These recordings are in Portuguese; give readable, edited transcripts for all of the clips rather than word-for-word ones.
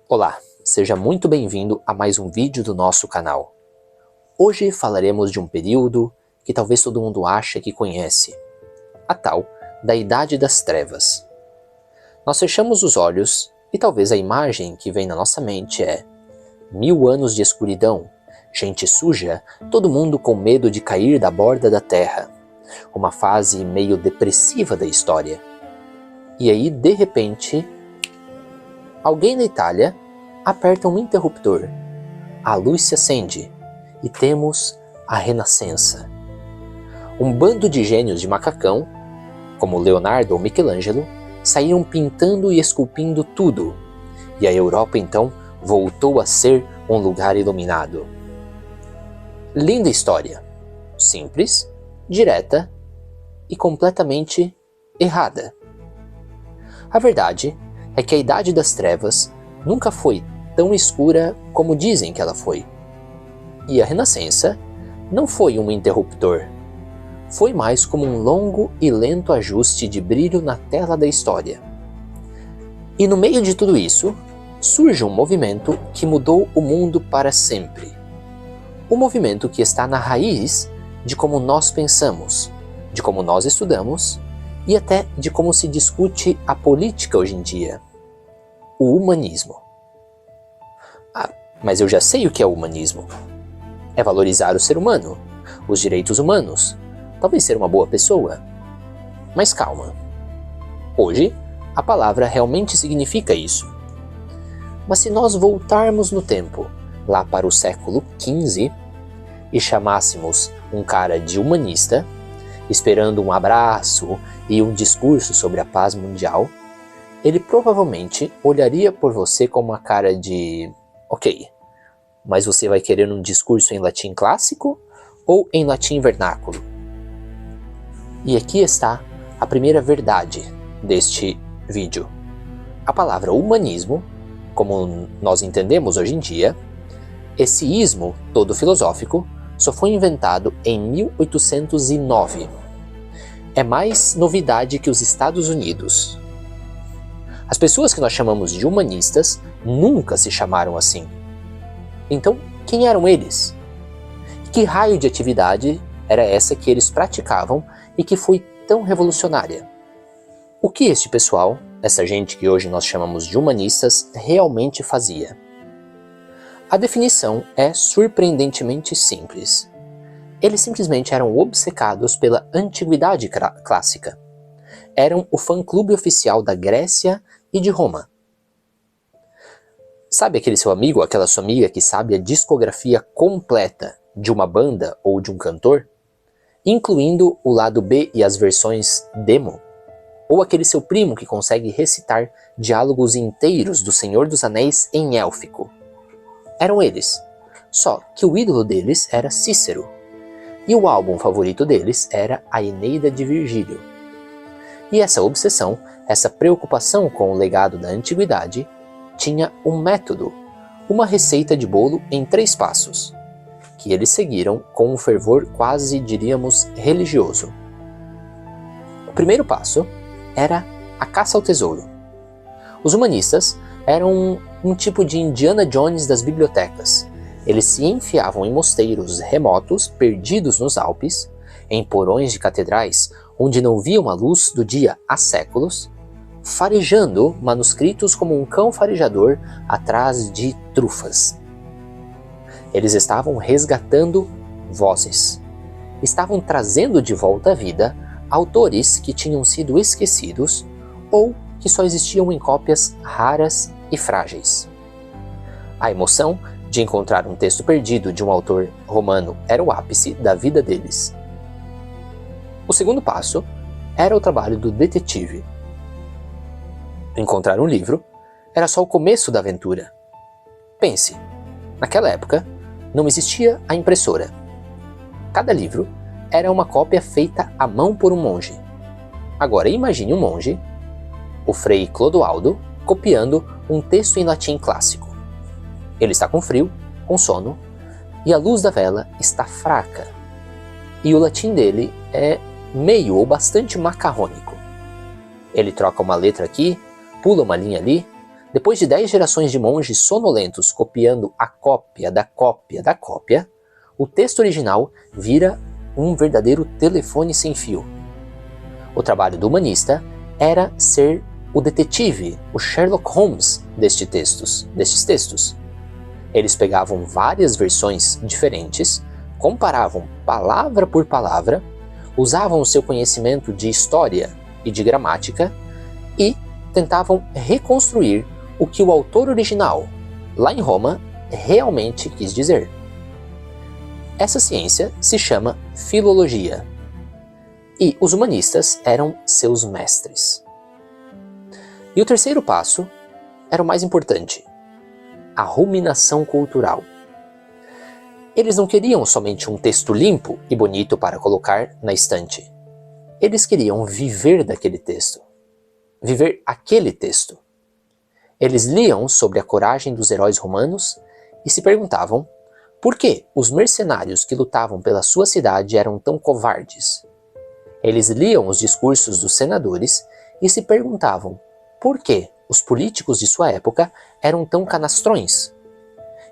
Olá, seja muito bem-vindo a mais um vídeo do nosso canal. Hoje falaremos de um período que talvez todo mundo acha que conhece, a tal da Idade das Trevas. Nós fechamos os olhos e talvez a imagem que vem na nossa mente é 1000 anos de escuridão, gente suja, todo mundo com medo de cair da borda da terra, uma fase meio depressiva da história. E aí, de repente, alguém na Itália aperta um interruptor, a luz se acende e temos a Renascença. Um bando de gênios de macacão, como Leonardo ou Michelangelo, saíram pintando e esculpindo tudo, e a Europa então voltou a ser um lugar iluminado. Linda história, simples, direta e completamente errada. A verdade é que a Idade das Trevas nunca foi tão escura como dizem que ela foi. E a Renascença não foi um interruptor. Foi mais como um longo e lento ajuste de brilho na tela da história. E no meio de tudo isso, surge um movimento que mudou o mundo para sempre. Um movimento que está na raiz de como nós pensamos, de como nós estudamos e até de como se discute a política hoje em dia. O humanismo. Mas eu já sei o que é o humanismo. É valorizar o ser humano, os direitos humanos, talvez ser uma boa pessoa. Mas calma. Hoje, a palavra realmente significa isso. Mas se nós voltarmos no tempo, lá para o século XV, e chamássemos um cara de humanista, esperando um abraço e um discurso sobre a paz mundial, ele provavelmente olharia por você com uma cara de: ok, mas você vai querer um discurso em latim clássico ou em latim vernáculo? E aqui está a primeira verdade deste vídeo. A palavra humanismo, como nós entendemos hoje em dia, esse ismo todo filosófico, só foi inventado em 1809. É mais novidade que os Estados Unidos. As pessoas que nós chamamos de humanistas nunca se chamaram assim. Então, quem eram eles? Que raio de atividade era essa que eles praticavam e que foi tão revolucionária? O que este pessoal, essa gente que hoje nós chamamos de humanistas, realmente fazia? A definição é surpreendentemente simples. Eles simplesmente eram obcecados pela antiguidade clássica. Eram o fã-clube oficial da Grécia e de Roma. Sabe aquele seu amigo, aquela sua amiga que sabe a discografia completa de uma banda ou de um cantor, incluindo o lado B e as versões demo? Ou aquele seu primo que consegue recitar diálogos inteiros do Senhor dos Anéis em élfico? Eram eles, só que o ídolo deles era Cícero, e o álbum favorito deles era a Eneida de Virgílio. E essa obsessão, essa preocupação com o legado da antiguidade, tinha um método, uma receita de bolo em 3 passos, que eles seguiram com um fervor quase, diríamos, religioso. O primeiro passo era a caça ao tesouro. Os humanistas eram um tipo de Indiana Jones das bibliotecas. Eles se enfiavam em mosteiros remotos, perdidos nos Alpes, em porões de catedrais onde não viam a luz do dia há séculos, farejando manuscritos como um cão farejador atrás de trufas. Eles estavam resgatando vozes. Estavam trazendo de volta à vida autores que tinham sido esquecidos ou que só existiam em cópias raras e frágeis. A emoção de encontrar um texto perdido de um autor romano era o ápice da vida deles. O segundo passo era o trabalho do detetive. Encontrar um livro era só o começo da aventura. Pense, naquela época não existia a impressora. Cada livro era uma cópia feita à mão por um monge. Agora imagine um monge, o Frei Clodoaldo, copiando um texto em latim clássico. Ele está com frio, com sono, e a luz da vela está fraca. E o latim dele é meio ou bastante macarrônico. Ele troca uma letra aqui, pula uma linha ali, Depois de 10 gerações de monges sonolentos copiando a cópia da cópia da cópia, o texto original vira um verdadeiro telefone sem fio. O trabalho do humanista era ser o detetive, o Sherlock Holmes destes textos. Eles pegavam várias versões diferentes, comparavam palavra por palavra, usavam o seu conhecimento de história e de gramática e tentavam reconstruir o que o autor original, lá em Roma, realmente quis dizer. Essa ciência se chama filologia, e os humanistas eram seus mestres. E o terceiro passo era o mais importante, a ruminação cultural. Eles não queriam somente um texto limpo e bonito para colocar na estante. Eles queriam viver daquele texto, viver aquele texto. Eles liam sobre a coragem dos heróis romanos e se perguntavam por que os mercenários que lutavam pela sua cidade eram tão covardes. Eles liam os discursos dos senadores e se perguntavam por que os políticos de sua época eram tão canastrões.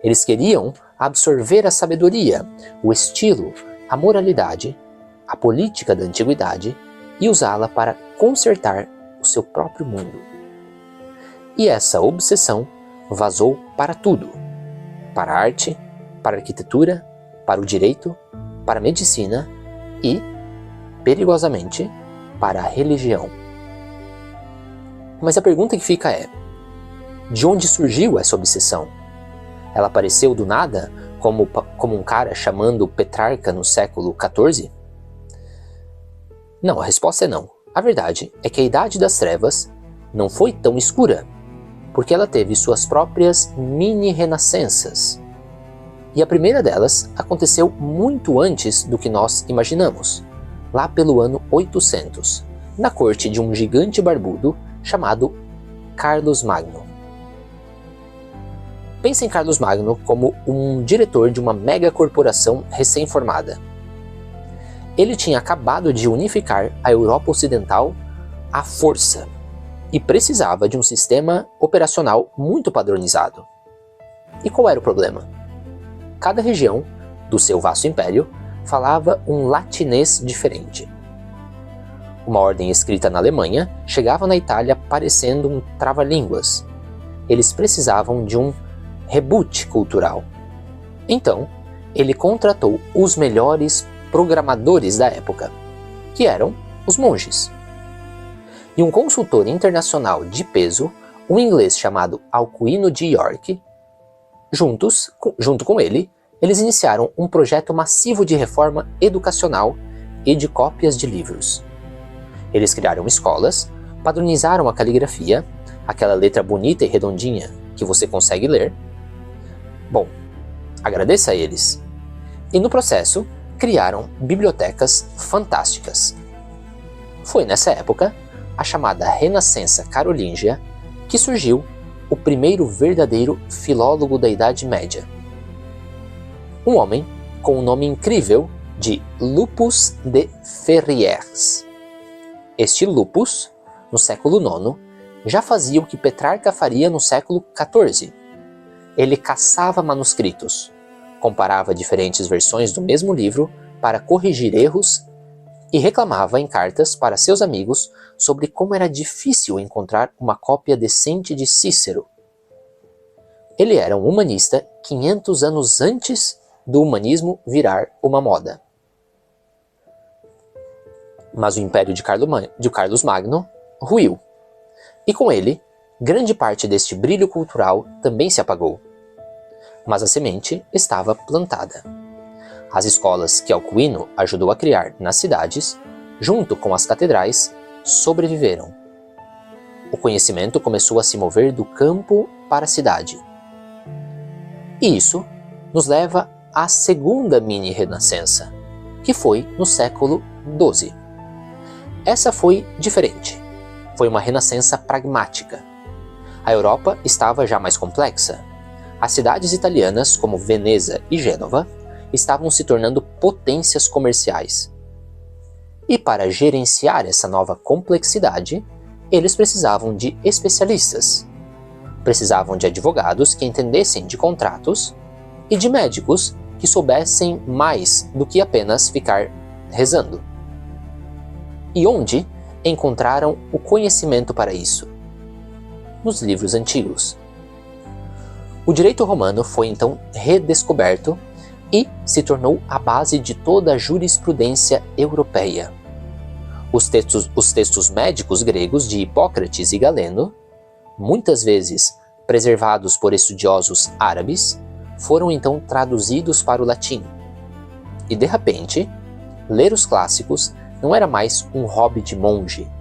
Eles queriam absorver a sabedoria, o estilo, a moralidade, a política da antiguidade e usá-la para consertar o seu próprio mundo. E essa obsessão vazou para tudo, para a arte, para a arquitetura, para o direito, para a medicina e, perigosamente, para a religião. Mas a pergunta que fica é, de onde surgiu essa obsessão? Ela apareceu do nada, como um cara chamando Petrarca no século XIV? Não, a resposta é não. A verdade é que a Idade das Trevas não foi tão escura, porque ela teve suas próprias mini-renascenças. E a primeira delas aconteceu muito antes do que nós imaginamos, lá pelo ano 800, na corte de um gigante barbudo chamado Carlos Magno. Pense em Carlos Magno como um diretor de uma mega corporação recém-formada. Ele tinha acabado de unificar a Europa Ocidental à força e precisava de um sistema operacional muito padronizado. E qual era o problema? Cada região do seu vasto império falava um latinês diferente. Uma ordem escrita na Alemanha chegava na Itália parecendo um trava-línguas. Eles precisavam de um reboot cultural. Então, ele contratou os melhores programadores da época, que eram os monges. E um consultor internacional de peso, um inglês chamado Alcuino de York, junto com ele, eles iniciaram um projeto massivo de reforma educacional e de cópias de livros. Eles criaram escolas, padronizaram a caligrafia, aquela letra bonita e redondinha que você consegue ler. Bom, agradeça a eles. E no processo, criaram bibliotecas fantásticas. Foi nessa época, a chamada Renascença Carolíngia, que surgiu o primeiro verdadeiro filólogo da Idade Média. Um homem com o nome incrível de Lupus de Ferrières. Este Lupus, no século IX, já fazia o que Petrarca faria no século XIV. Ele caçava manuscritos, comparava diferentes versões do mesmo livro para corrigir erros e reclamava em cartas para seus amigos sobre como era difícil encontrar uma cópia decente de Cícero. Ele era um humanista 500 anos antes do humanismo virar uma moda. Mas o império de Carlos Magno ruiu, e com ele, grande parte deste brilho cultural também se apagou. Mas a semente estava plantada. As escolas que Alcuino ajudou a criar nas cidades, junto com as catedrais, sobreviveram. O conhecimento começou a se mover do campo para a cidade. E isso nos leva à segunda mini-renascença, que foi no século XII. Essa foi diferente. Foi uma renascença pragmática. A Europa estava já mais complexa. As cidades italianas, como Veneza e Gênova, estavam se tornando potências comerciais. E para gerenciar essa nova complexidade, eles precisavam de especialistas. Precisavam de advogados que entendessem de contratos e de médicos que soubessem mais do que apenas ficar rezando. E onde encontraram o conhecimento para isso? Nos livros antigos. O direito romano foi então redescoberto e se tornou a base de toda a jurisprudência europeia. Os textos médicos gregos de Hipócrates e Galeno, muitas vezes preservados por estudiosos árabes, foram então traduzidos para o latim. E de repente, ler os clássicos não era mais um hobby de monge.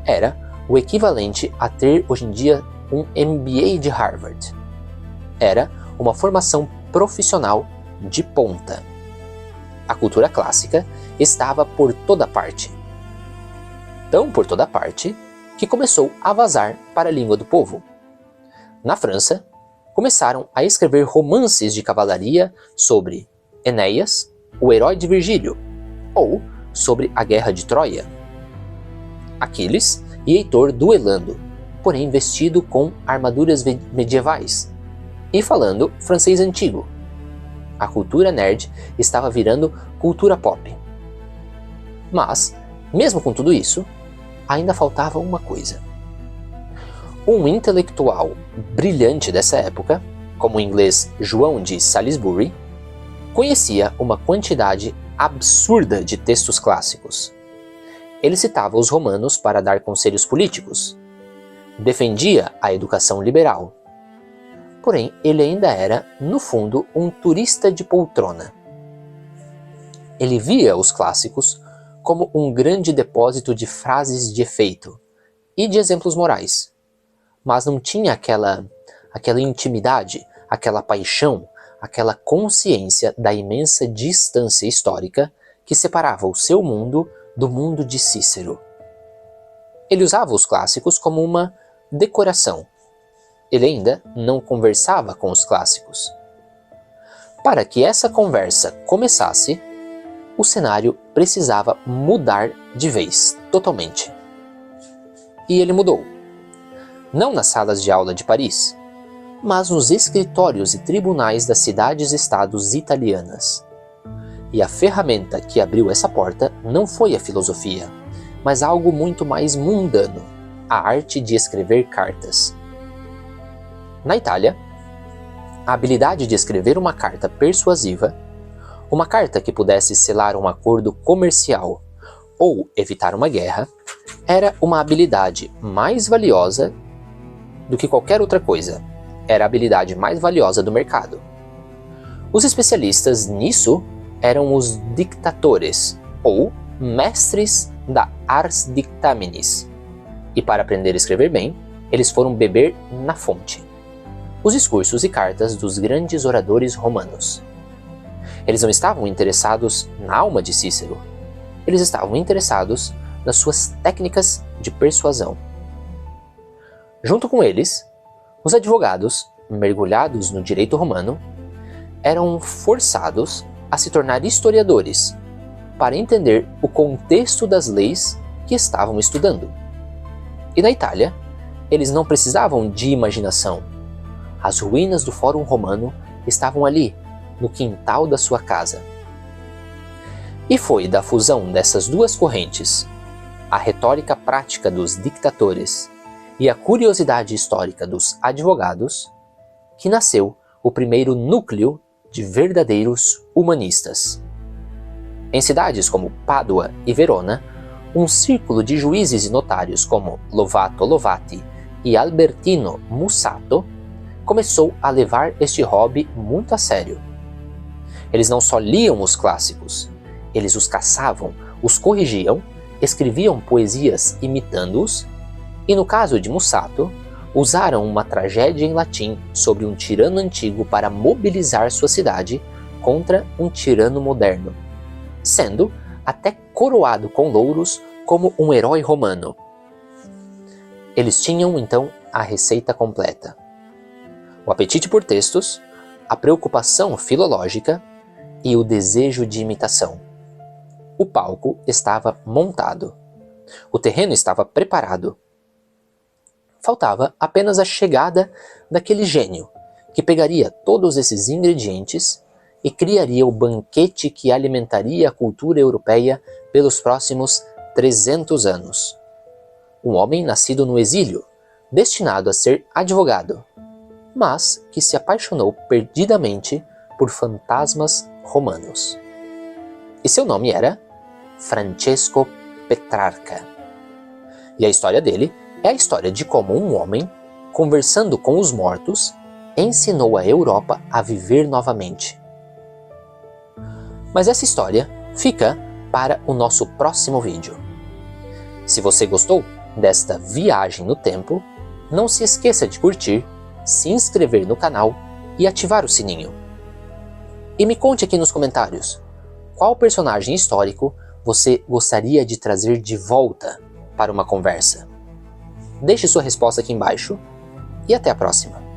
Era o equivalente a ter hoje em dia um MBA de Harvard. Era uma formação profissional de ponta. A cultura clássica estava por toda parte. Tão por toda parte que começou a vazar para a língua do povo. Na França, começaram a escrever romances de cavalaria sobre Enéas, o herói de Virgílio, ou sobre a guerra de Troia. Aquiles e Heitor duelando, porém vestido com armaduras medievais e falando francês antigo. A cultura nerd estava virando cultura pop. Mas, mesmo com tudo isso, ainda faltava uma coisa. Um intelectual brilhante dessa época, como o inglês João de Salisbury, conhecia uma quantidade absurda de textos clássicos. Ele citava os romanos para dar conselhos políticos. Defendia a educação liberal. Porém, ele ainda era, no fundo, um turista de poltrona. Ele via os clássicos como um grande depósito de frases de efeito e de exemplos morais, mas não tinha aquela intimidade, aquela paixão, aquela consciência da imensa distância histórica que separava o seu mundo do mundo de Cícero. Ele usava os clássicos como uma decoração. Ele ainda não conversava com os clássicos. Para que essa conversa começasse, o cenário precisava mudar de vez, totalmente. E ele mudou. Não nas salas de aula de Paris, mas nos escritórios e tribunais das cidades-estados italianas. E a ferramenta que abriu essa porta não foi a filosofia, mas algo muito mais mundano, a arte de escrever cartas. Na Itália, a habilidade de escrever uma carta persuasiva, uma carta que pudesse selar um acordo comercial ou evitar uma guerra, era uma habilidade mais valiosa do que qualquer outra coisa. Era a habilidade mais valiosa do mercado. Os especialistas nisso eram os dictatores, ou mestres da ars dictaminis. E para aprender a escrever bem, eles foram beber na fonte os discursos e cartas dos grandes oradores romanos. Eles não estavam interessados na alma de Cícero. Eles estavam interessados nas suas técnicas de persuasão. Junto com eles, os advogados, mergulhados no direito romano, eram forçados a se tornar historiadores para entender o contexto das leis que estavam estudando. E na Itália, eles não precisavam de imaginação. As ruínas do Fórum Romano estavam ali, no quintal da sua casa. E foi da fusão dessas duas correntes, a retórica prática dos dictatores e a curiosidade histórica dos advogados, que nasceu o primeiro núcleo de verdadeiros humanistas. Em cidades como Pádua e Verona, um círculo de juízes e notários como Lovato Lovati e Albertino Mussato começou a levar este hobby muito a sério. Eles não só liam os clássicos, eles os caçavam, os corrigiam, escreviam poesias imitando-os e, no caso de Mussato, usaram uma tragédia em latim sobre um tirano antigo para mobilizar sua cidade contra um tirano moderno, sendo até coroado com louros como um herói romano. Eles tinham então a receita completa: o apetite por textos, a preocupação filológica e o desejo de imitação. O palco estava montado. O terreno estava preparado. Faltava apenas a chegada daquele gênio, que pegaria todos esses ingredientes e criaria o banquete que alimentaria a cultura europeia pelos próximos 300 anos. Um homem nascido no exílio, destinado a ser advogado, mas que se apaixonou perdidamente por fantasmas romanos. E seu nome era Francesco Petrarca. E a história dele é a história de como um homem, conversando com os mortos, ensinou a Europa a viver novamente. Mas essa história fica para o nosso próximo vídeo. Se você gostou desta viagem no tempo, não se esqueça de curtir, se inscrever no canal e ativar o sininho. E me conte aqui nos comentários, qual personagem histórico você gostaria de trazer de volta para uma conversa? Deixe sua resposta aqui embaixo e até a próxima.